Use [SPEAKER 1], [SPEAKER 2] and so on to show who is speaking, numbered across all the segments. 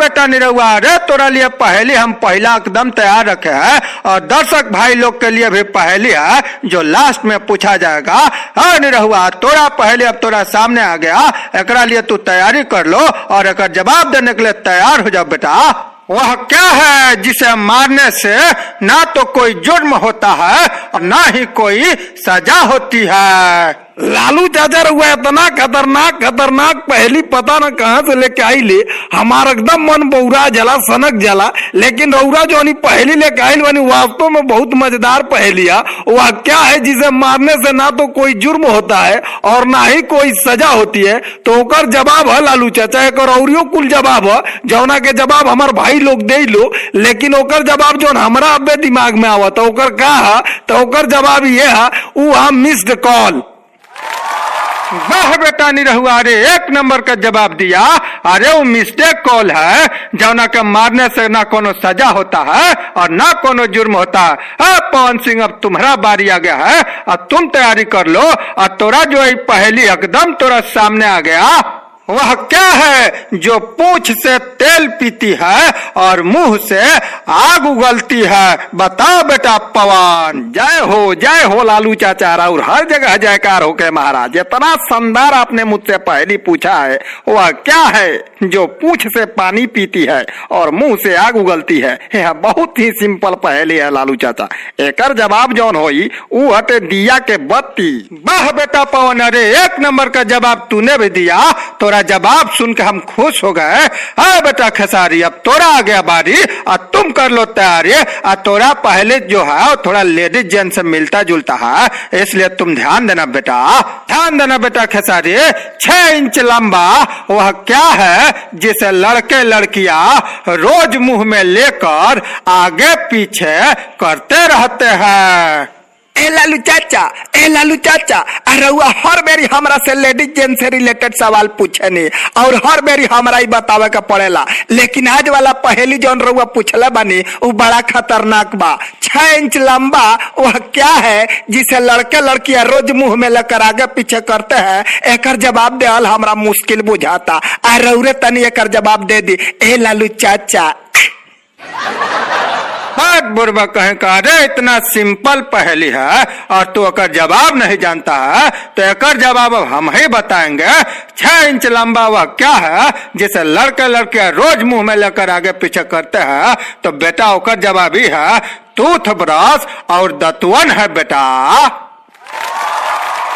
[SPEAKER 1] बेटा निरहुआ, अरे तोरा लिए पहेली हम पहला एकदम तैयार रखे हैं और दर्शक भाई लोग के लिए भी पहेली है जो लास्ट में पूछा जाएगा। हाँ निरहुआ, तोरा पहेली अब तोरा सामने आ गया, एकरा लिए तू तैयारी कर लो और एक जवाब देने के लिए तैयार हो जाओ बेटा। वह क्या है जिसे मारने से ना तो कोई जुर्म होता है और ना ही कोई सजा होती है?
[SPEAKER 2] लालू चाचा रहुआ इतना खतरनाक पहली पता न कहां से लेके आई ले, हमारा एकदम मन बौरा जला सनक जला। लेकिन रउरा जो पहली लेके आई बनी वास्तव में बहुत मजेदार पहलिया। वह क्या है जिसे मारने से ना तो कोई जुर्म होता है और ना ही कोई सजा होती है? तो ओकर जवाब है लालू चाचा, एक और कुल जवाब है जौना के जवाब हमार भाई लोग दे लो, लेकिन ओकर जवाब जो हमारा अबे दिमाग में आवत ओकर का है, तो ओकर जवाब ये है वो है मिस्ड कॉल।
[SPEAKER 1] वाह बेटा निरहुआ, रे एक नंबर का जवाब दिया। अरे वो मिस्टेक कॉल है जौना के मारने से ना कोनो सजा होता है और ना कोनो जुर्म होता है। पवन सिंह, अब तुम्हारा बारी आ गया है और तुम तैयारी कर लो और तोरा जो पहेली एकदम तोरा सामने आ गया। वह क्या है जो पूंछ से तेल पीती है और मुंह से आग उगलती है? बताओ बेटा पवन। जय हो लालू चाचा, और हर जगह जयकार हो के महाराज। इतना शानदार आपने मुझसे पहेली पूछा है, वह क्या है जो पूंछ से पानी पीती है और मुंह से आग उगलती है? यह बहुत ही सिंपल पहेली है लालू चाचा। एकर जवाब जौन होई वो हटे दिया के बत्ती। वाह बेटा पवन, अरे एक नंबर का जवाब तूने भी दिया। तोरा जवाब सुन के हम खुश हो गए। हाँ बेटा खेसारी, अब तोरा आ गया बारी और तुम कर लो तैयारी। और तोरा पहले जो है थोड़ा लेडीज जेंट्स से मिलता जुलता है, इसलिए तुम ध्यान देना बेटा खेसारी। 6 इंच लंबा वह क्या है जिसे लड़के लड़कियां रोज मुंह में लेकर आगे पीछे करते रहते हैं?
[SPEAKER 2] ए लालू चाचा, अरे वह हर बेरी हमरा से लेडीज जेंट्स से रिलेटेड सवाल पूछे नहीं और हर बेरी हमरा ही बतावे का पड़ेला। लेकिन आज वाला पहेली जौन रउआ पूछला बानी वो बड़ा खतरनाक बा। 6 इंच लंबा वह क्या है जिसे लड़के लड़कियां रोज मुंह में लेकर आगे पीछे करते हैं? एकर जवाब देल हमरा मुश्किल बुझाता। अरे रउरे तनी एकर जवाब दे दी ए लालू चाचा।
[SPEAKER 1] बात बुरबा कहे का, अरे इतना सिंपल पहेली है और तू अकर जवाब नहीं जानता है, तो एकर जवाब अब हम ही बताएंगे। 6 इंच लंबा वह क्या है जिसे लड़के लड़कियां रोज मुंह में लेकर आगे पीछे करते हैं? तो बेटा ओकर जवाब ही है टूथब्रश और दतवन है बेटा।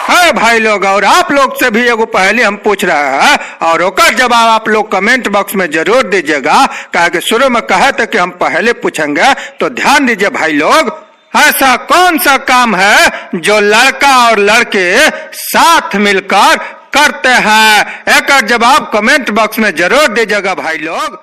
[SPEAKER 1] है भाई लोग, और आप लोग से भी एगो पहेली हम पूछ रहे हैं और ओकर जवाब आप लोग कमेंट बॉक्स में जरूर दीजिएगा। कहा कि शुरू में कहे थे कि हम पहेली पूछेंगे, तो ध्यान दीजिए भाई लोग। ऐसा कौन सा काम है जो लड़का और लड़के साथ मिलकर करते हैं? एक जवाब कमेंट बॉक्स में जरूर दीजिएगा भाई लोग।